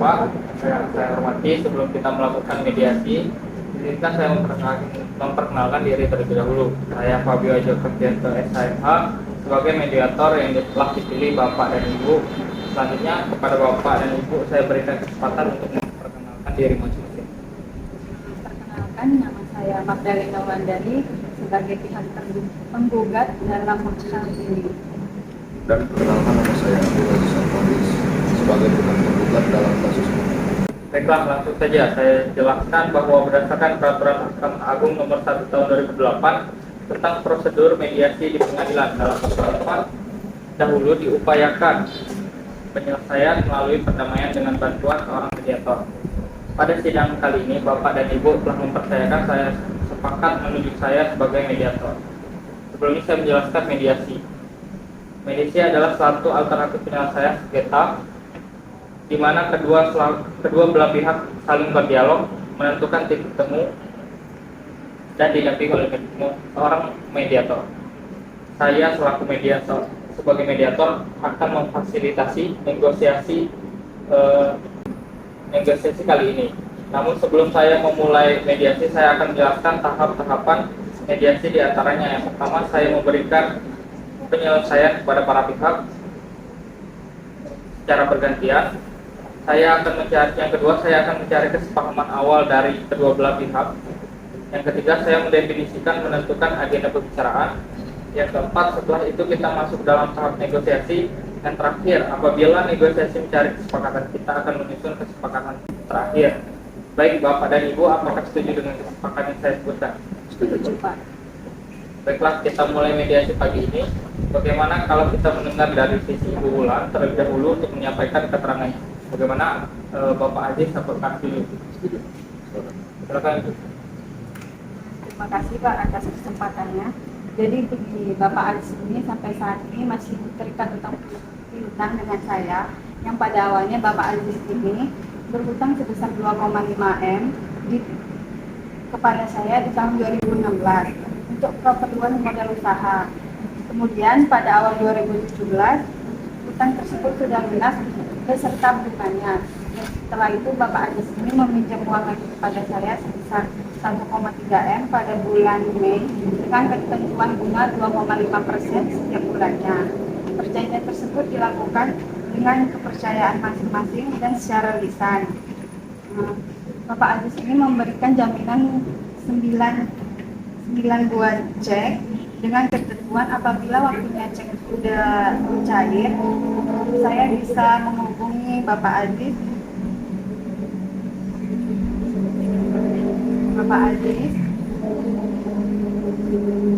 Bapak, saya hormati. Sebelum kita melakukan mediasi, izinkan saya memperkenalkan diri terlebih dahulu. Saya Fabio Ajo Kristianto SHMH sebagai mediator yang telah dipilih Bapak dan Ibu. Selanjutnya kepada Bapak dan Ibu saya berikan kesempatan untuk memperkenalkan diri masing-masing. Perkenalkan, nama saya Magdalena Wandari sebagai pihak penggugat dalam masalah ini. Dan perkenalkan, nama saya Abdul Aziz Al-Faris sebagai pihak penggugat dalam kasus ini. Baiklah, langsung saja saya jelaskan bahwa berdasarkan Peraturan Mahkamah Agung Nomor 1 Tahun 2008 tentang prosedur mediasi di pengadilan dalam pasal 4, dahulu diupayakan penyelesaian melalui perdamaian dengan bantuan seorang mediator. Pada sidang kali ini, Bapak dan Ibu telah mempercayakan saya sepakat menunjuk saya sebagai mediator. Sebelum ini saya menjelaskan mediasi. Mediasi adalah suatu alternatif penyelesaian sengketa di mana kedua belah pihak saling berdialog, menentukan titik temu, dan didampingi oleh seorang mediator. Saya selaku mediator, sebagai mediator akan memfasilitasi negosiasi kali ini. Namun sebelum saya memulai mediasi, saya akan menjelaskan tahap-tahapan mediasi di antaranya. Yang pertama, saya memberikan penyelesaian kepada para pihak secara bergantian. Yang kedua, saya akan mencari kesepahaman awal dari kedua belah pihak. Yang ketiga, saya mendefinisikan menentukan agenda pembicaraan. Yang keempat, setelah itu kita masuk dalam tahap negosiasi. Yang terakhir, apabila negosiasi mencari kesepakatan, kita akan menyusun kesepakatan terakhir. Baik Bapak dan Ibu, apakah setuju dengan kesepakatan yang saya sebutkan? Setuju, Pak. Baiklah, kita mulai mediasi pagi ini. Bagaimana kalau kita mendengar dari sisi Ibu Wulan terlebih dahulu untuk menyampaikan keterangannya? Bagaimana Bapak Aziz, apakah setuju? Silakan. Terima kasih Pak atas kesempatannya. Jadi begini, Bapak Aziz ini sampai saat ini masih terikat hutang dengan saya. Yang pada awalnya Bapak Aziz ini berhutang sebesar 2,5 M kepada saya di tahun 2016 untuk keperluan modal usaha. Kemudian pada awal 2017 hutang tersebut sudah lunas beserta bunganya. Setelah itu Bapak Aziz ini meminjam uang lagi kepada saya sebesar 1,3 M pada bulan Mei dengan ketentuan bunga 2,5% setiap bulannya. Perjanjian tersebut dilakukan dengan kepercayaan masing-masing dan secara lisan. Bapak Aziz ini memberikan jaminan 9 buah cek dengan ketentuan apabila waktunya cek sudah cair, saya bisa menghubungi Bapak Aziz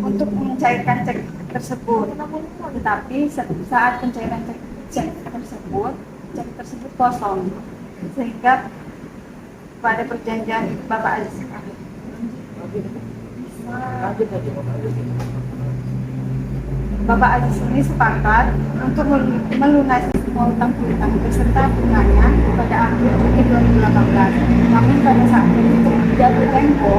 untuk mencairkan cek tersebut. Tetapi saat pencairan cek tersebut kosong, sehingga pada perjanjian Bapak Aziz Bapak Aziz ini sepakat untuk melunasi semua utang piutang beserta bunganya pada akhir Juni 2018. Namun pada saat itu jatuh tempo,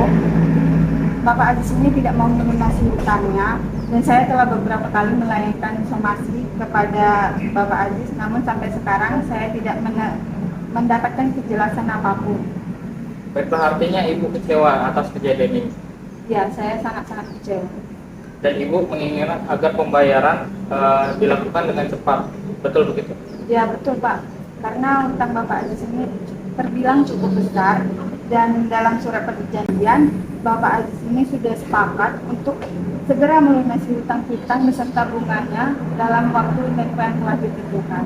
Bapak Aziz ini tidak mau melunasi utangnya, dan saya telah beberapa kali melayangkan somasi kepada Bapak Aziz, namun sampai sekarang saya tidak mendapatkan kejelasan apapun. Baiklah, artinya Ibu kecewa atas kejadian ini. Ya, saya sangat-sangat kecewa. Dan Ibu menginginkan agar pembayaran dilakukan dengan cepat. Betul begitu? Ya, betul Pak. Karena utang Bapak Aziz ini terbilang cukup besar, dan dalam surat perjanjian Bapak Aziz ini sudah sepakat untuk segera melunasi utang piutang beserta bunganya dalam waktu dan yang telah ditentukan.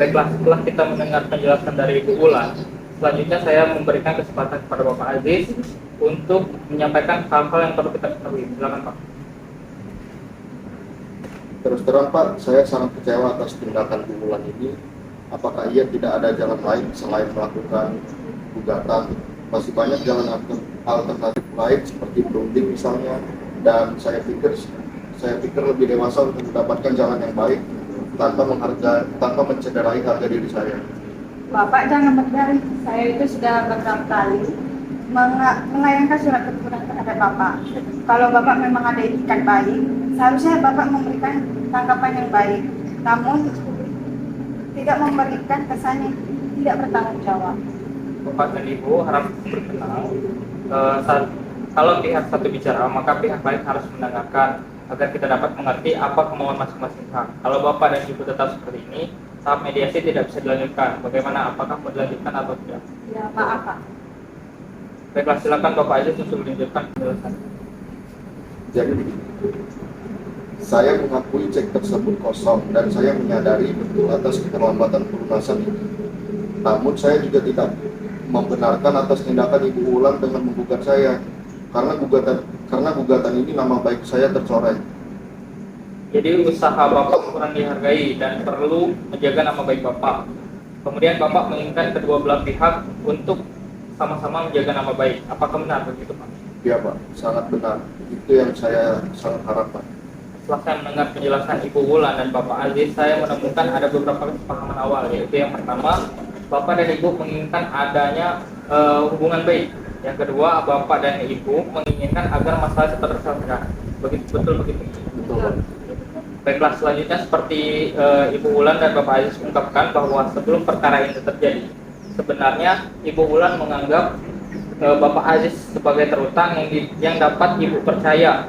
Baiklah, setelah kita mendengar penjelasan dari Ibu Wulan, selanjutnya saya memberikan kesempatan kepada Bapak Aziz untuk menyampaikan hal-hal yang perlu kita ketahui. Silakan Pak. Terus terang Pak, saya sangat kecewa atas tindakan Bu Wulan ini. Apakah ia tidak ada jalan lain selain melakukan gugatan? Masih banyak jalan alternatif lain seperti berunding misalnya. Dan saya pikir lebih dewasa untuk mendapatkan jalan yang baik tanpa mencederai harga diri saya. Bapak jangan berdari, saya itu sudah beberapa kali melayangkan surat teguran terhadap Bapak. Kalau Bapak memang ada etikat baik, seharusnya Bapak memberikan tanggapan yang baik. Namun tidak memberikan kesan yang tidak bertanggung jawab. Bapak dan Ibu harap berkenal. Kalau pihak satu bicara, maka pihak lain harus mendengarkan agar kita dapat mengerti apa kemauan masing-masing pihak. Kalau Bapak dan Ibu tetap seperti ini, tahap mediasi tidak bisa dilanjutkan. Bagaimana? Apakah mau dilanjutkan atau tidak? Ya, maaf Pak. Baiklah, silakan Bapak Aziz untuk melanjutkan penjelasan. Jadi saya mengakui cek tersebut kosong dan saya menyadari betul atas keterlambatan pelunasan ini. Namun saya juga tidak membenarkan atas tindakan Ibu Wulan dengan menggugat saya karena gugatan ini nama baik saya tercoreng. Jadi usaha Bapak kurang dihargai dan perlu menjaga nama baik Bapak. Kemudian Bapak menginginkan kedua belah pihak untuk sama-sama menjaga nama baik. Apakah benar begitu Pak? Ya Pak, sangat benar. Itu yang saya sangat harapkan. Setelah saya mendengar penjelasan Ibu Wulan dan Bapak Aziz, saya menemukan ada beberapa kesepahaman awal, yaitu yang pertama, Bapak dan Ibu menginginkan adanya hubungan baik. Yang kedua, Bapak dan Ibu menginginkan agar masalah cepat terselesaikan. Betul begitu? Betul Pak. Baiklah, selanjutnya seperti Ibu Wulan dan Bapak Aziz ungkapkan bahwa sebelum perkara ini terjadi, sebenarnya Ibu Wulan menganggap Bapak Aziz sebagai terutang yang dapat Ibu percaya,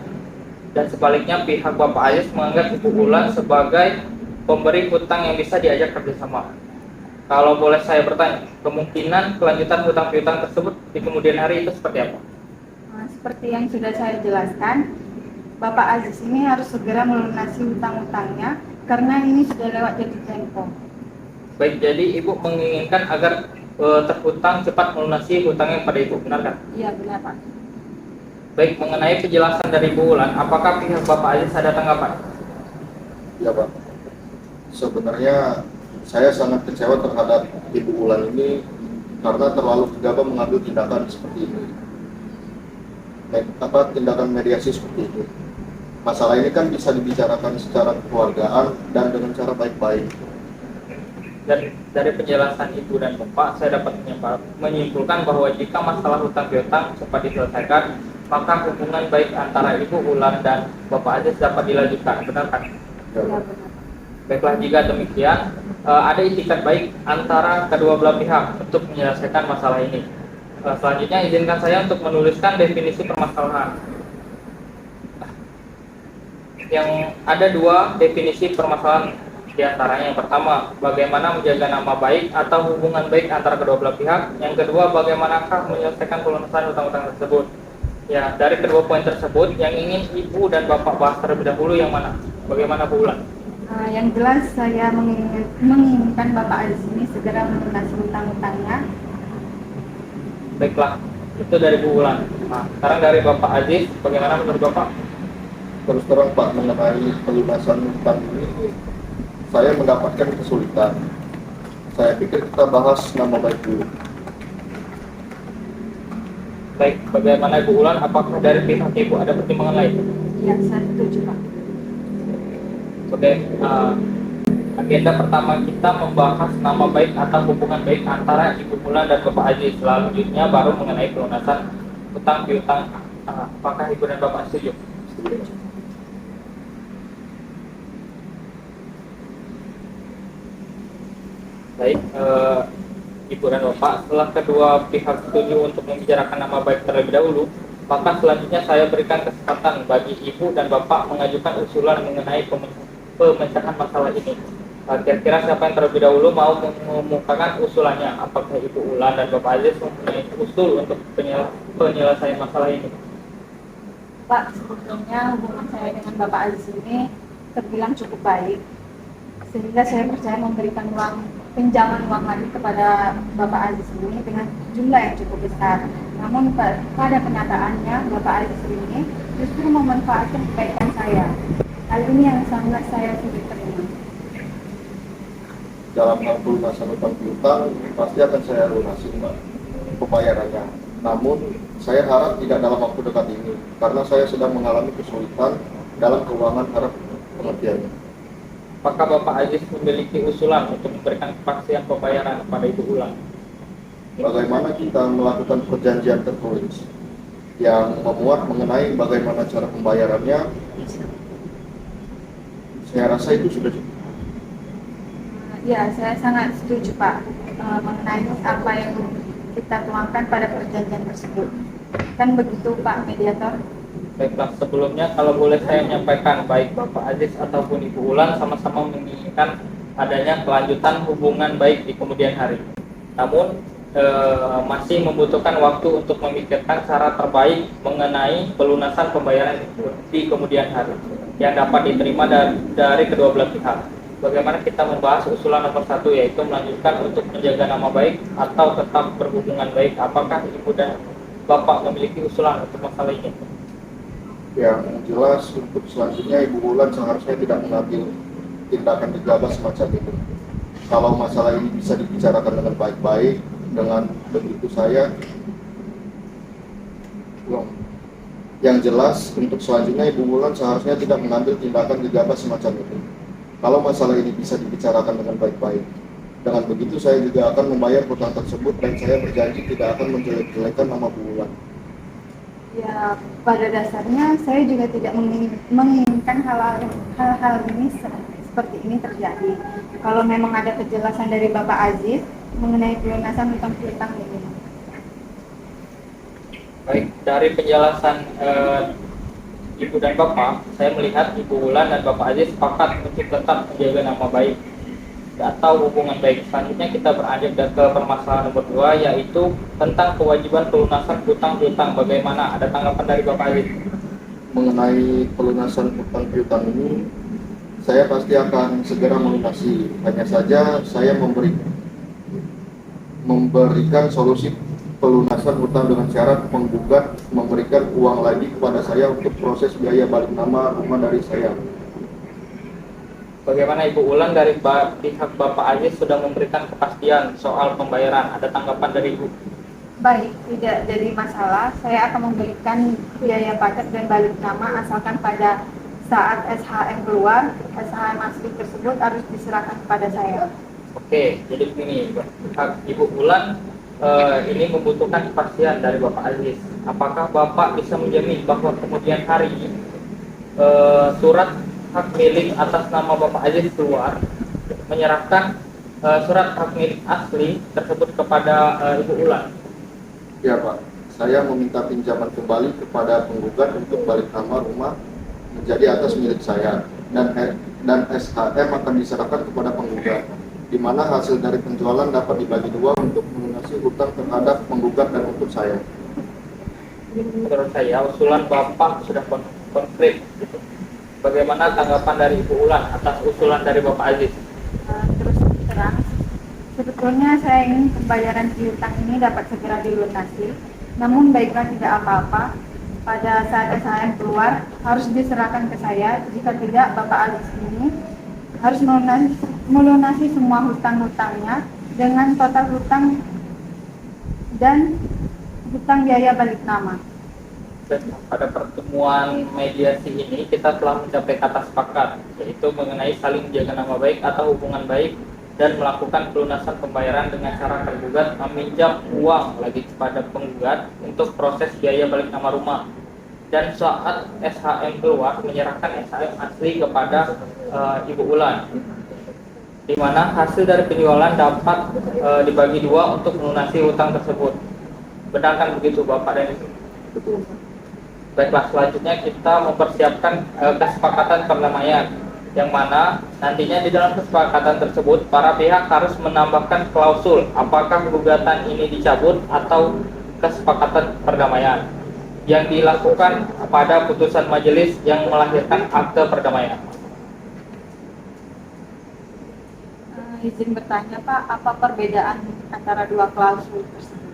dan sebaliknya pihak Bapak Aziz menganggap Ibu Wulan sebagai pemberi hutang yang bisa diajak kerjasama. Kalau boleh saya bertanya, kemungkinan kelanjutan hutang piutang tersebut di kemudian hari itu seperti apa? Nah, seperti yang sudah saya jelaskan, Bapak Aziz ini harus segera melunasi hutang-hutangnya karena ini sudah lewat jatuh tempo. Baik, jadi Ibu menginginkan agar terhutang cepat melunasi hutangnya pada Ibu, benar kan? Iya, benar Pak. Baik, mengenai penjelasan dari Ibu Wulan, apakah pihak Bapak Aziz ada tanggapan? Ya Pak. Sebenarnya saya sangat kecewa terhadap Ibu Wulan ini karena terlalu gegabah mengambil tindakan seperti ini. Tindakan mediasi seperti itu. Masalah ini kan bisa dibicarakan secara kekeluargaan dan dengan cara baik-baik. Dan dari penjelasan Ibu dan Bapak, saya dapat menyimpulkan bahwa jika masalah hutang piutang cepat diselesaikan, maka hubungan baik antara Ibu Wulan dan Bapak Aziz dapat dilanjutkan, benar kan? Ya, Iya, Pak. benar. Baiklah, jika demikian, ada itikat baik antara kedua belah pihak untuk menyelesaikan masalah ini. Selanjutnya, izinkan saya untuk menuliskan definisi permasalahan. Yang ada dua definisi permasalahan di antaranya. Yang pertama, bagaimana menjaga nama baik atau hubungan baik antara kedua belah pihak. Yang kedua, bagaimanakah menyelesaikan pelunasan hutang-hutang tersebut. Ya, dari kedua poin tersebut, yang ingin Ibu dan Bapak bahas terlebih dahulu yang mana? Bagaimana Bu Wulan? Yang jelas saya menginginkan Bapak Aziz ini segera melunasi hutang-hutangnya. Baiklah, itu dari Bu Wulan. Nah, sekarang dari Bapak Aziz, bagaimana menurut Bapak? Terus terang Pak, mengenai pelunasan hutang ini saya mendapatkan kesulitan. Saya pikir kita bahas nama baik dulu. Baik, bagaimana Bu Wulan? Apakah dari pihak Ibu ada pertimbangan lain? Ya, saya setuju Pak. Oke, agenda pertama kita membahas nama baik atau hubungan baik antara Ibu Wulan dan Bapak Aziz. Selanjutnya baru mengenai pelunasan hutang piutang. Apakah Ibu dan Bapak setuju? Setuju. Baik, Ibu dan Bapak, setelah kedua pihak setuju untuk membicarakan nama baik terlebih dahulu, maka selanjutnya saya berikan kesempatan bagi Ibu dan Bapak mengajukan usulan mengenai pemecahan masalah ini. Kira-kira siapa yang terlebih dahulu mau mengemukakan usulannya? Apakah Ibu Wulan dan Bapak Aziz mempunyai usul untuk penyelesaian masalah ini? Pak, sebetulnya hubungan saya dengan Bapak Aziz ini terbilang cukup baik, sehingga saya percaya memberikan pinjaman uang lagi kepada Bapak Aziz ini dengan jumlah yang cukup besar. Namun pada kenyataannya Bapak Aziz ini justru memanfaatkan kebaikan saya. Hal ini yang sangat saya sulit terima. Dalam hal pelunasan hutang piutang pasti akan saya lunasi Mbak, pembayarannya. Namun saya harap tidak dalam waktu dekat ini karena saya sedang mengalami kesulitan dalam keuangan harap pengertiannya. Apakah Bapak Aziz memiliki usulan untuk memberikan kepastian pembayaran kepada Ibu Wulan? Bagaimana kita melakukan perjanjian tertulis yang memuat mengenai bagaimana cara pembayarannya? Saya rasa itu sudah cukup. Ya, saya sangat setuju Pak mengenai apa yang kita tuangkan pada perjanjian tersebut. Kan begitu Pak Mediator? Baiklah, sebelumnya kalau boleh saya menyampaikan, baik Bapak Aziz ataupun Ibu Ulan sama-sama menginginkan adanya kelanjutan hubungan baik di kemudian hari. Namun masih membutuhkan waktu untuk memikirkan cara terbaik mengenai pelunasan pembayaran di kemudian hari yang dapat diterima dari kedua belah pihak. Bagaimana kita membahas usulan nomor 1, yaitu melanjutkan untuk menjaga nama baik atau tetap berhubungan baik. Apakah Ibu dan Bapak memiliki usulan untuk masalah ini? Yang jelas untuk selanjutnya Ibu Wulan seharusnya tidak mengambil tindakan gegabah semacam itu. Kalau masalah ini bisa dibicarakan dengan baik-baik, dengan begitu saya yang jelas untuk selanjutnya Ibu Wulan seharusnya tidak mengambil tindakan gegabah semacam itu. Kalau masalah ini bisa dibicarakan dengan baik-baik, dengan begitu saya juga akan membayar hutang tersebut dan saya berjanji tidak akan menjelek-jelekan nama Bu Wulan. Ya, pada dasarnya saya juga tidak menginginkan hal-hal ini seperti ini terjadi. Kalau memang ada kejelasan dari Bapak Aziz mengenai pelunasan hutang piutang ini. Baik, dari penjelasan Ibu dan Bapak, saya melihat Ibu Wulan dan Bapak Aziz sepakat untuk tetap menjaga nama baik atau hubungan baik. Selanjutnya kita beranjak ke permasalahan nomor 2, yaitu tentang kewajiban pelunasan hutang piutang. Bagaimana? Ada tanggapan dari Bapak Aziz? Mengenai pelunasan hutang piutang ini, saya pasti akan segera melunasi. Hanya saja saya memberikan solusi pelunasan hutang dengan syarat penggugat memberikan uang lagi kepada saya untuk proses biaya balik nama rumah dari saya. Bagaimana Ibu Ulan dari pihak Bapak Aziz sudah memberikan kepastian soal pembayaran? Ada tanggapan dari Ibu? Baik, tidak jadi masalah. Saya akan memberikan biaya pajak dan balik nama asalkan pada saat SHM keluar, SHM asli tersebut harus diserahkan kepada saya. Oke, jadi begini, pihak Ibu Ulan ini membutuhkan kepastian dari Bapak Aziz. Apakah Bapak bisa menjamin bahwa kemudian hari surat hak milik atas nama Bapak Aziz keluar, menyerahkan surat hak milik asli tersebut kepada Ibu Ulan? Ya Pak, saya meminta pinjaman kembali kepada penggugat untuk balik nama rumah menjadi atas milik saya dan SHM akan diserahkan kepada penggugat, di mana hasil dari penjualan dapat dibagi dua untuk melunasi hutang terhadap penggugat dan untuk saya. Menurut saya usulan Bapak sudah konkret. Bagaimana tanggapan dari Ibu Ulan atas usulan dari Bapak Aziz? Terus terang, sebetulnya saya ingin pembayaran piutang ini dapat segera dilunasi. Namun baiklah, tidak apa-apa. Pada saat SHM keluar harus diserahkan ke saya. Jika tidak, Bapak Aziz ini harus melunasi semua hutang-hutangnya dengan total hutang dan hutang biaya balik nama. Dan pada pertemuan mediasi ini kita telah mencapai kata sepakat, yaitu mengenai saling menjaga nama baik atau hubungan baik dan melakukan pelunasan pembayaran dengan cara tergugat meminjam uang lagi kepada penggugat untuk proses biaya balik nama rumah, dan saat SHM keluar menyerahkan SHM asli kepada Ibu Ulan, di mana hasil dari penjualan dapat dibagi dua untuk melunasi hutang tersebut. Benarkan begitu Bapak dan Ibu? Betul. Baiklah, selanjutnya kita mempersiapkan kesepakatan perdamaian, yang mana nantinya di dalam kesepakatan tersebut para pihak harus menambahkan klausul apakah gugatan ini dicabut atau kesepakatan perdamaian yang dilakukan pada putusan majelis yang melahirkan akte perdamaian. Izin bertanya Pak, apa perbedaan antara dua klausul tersebut?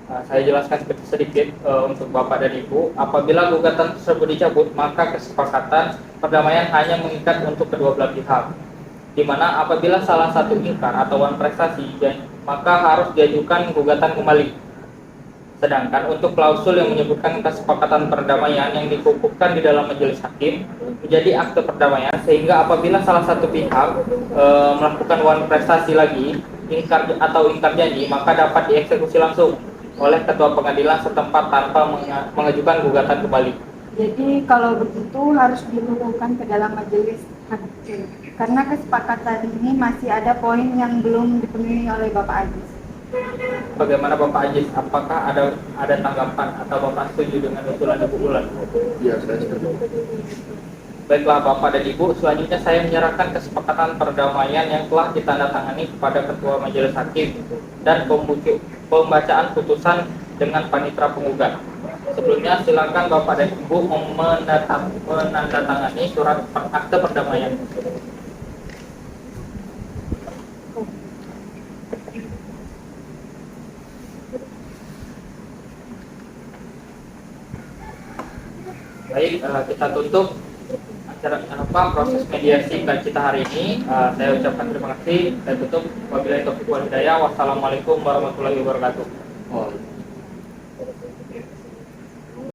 Saya jelaskan sedikit untuk Bapak dan Ibu. Apabila gugatan tersebut dicabut, maka kesepakatan perdamaian hanya mengikat untuk kedua belah pihak. Di mana apabila salah satu ingkar atau wan prestasi, maka harus diajukan gugatan kembali. Sedangkan untuk klausul yang menyebutkan kesepakatan perdamaian yang dikukuhkan di dalam majelis hakim menjadi akte perdamaian, sehingga apabila salah satu pihak melakukan wan prestasi lagi, ingkar janji, maka dapat dieksekusi langsung oleh ketua pengadilan setempat tanpa mengajukan gugatan kembali. Jadi kalau begitu harus dikukuhkan ke dalam majelis Oke. Karena kesepakatan ini masih ada poin yang belum dipenuhi oleh Bapak Ajis. Bagaimana Bapak Ajis? Apakah ada tanggapan atau Bapak setuju dengan usulan Ibu Ulan? Iya, saya setuju. Baiklah Bapak dan Ibu, selanjutnya saya menyerahkan kesepakatan perdamaian yang telah ditandatangani kepada Ketua Majelis Hakim dan pembacaan putusan dengan panitera penggugat. Sebelumnya silakan Bapak dan Ibu menandatangani surat akte perdamaian. Baik, kita tutup proses mediasi kita hari ini. Saya ucapkan terima kasih. Saya tutup. Wabillahi taufiq wal hidayah. Wassalamualaikum warahmatullahi wabarakatuh.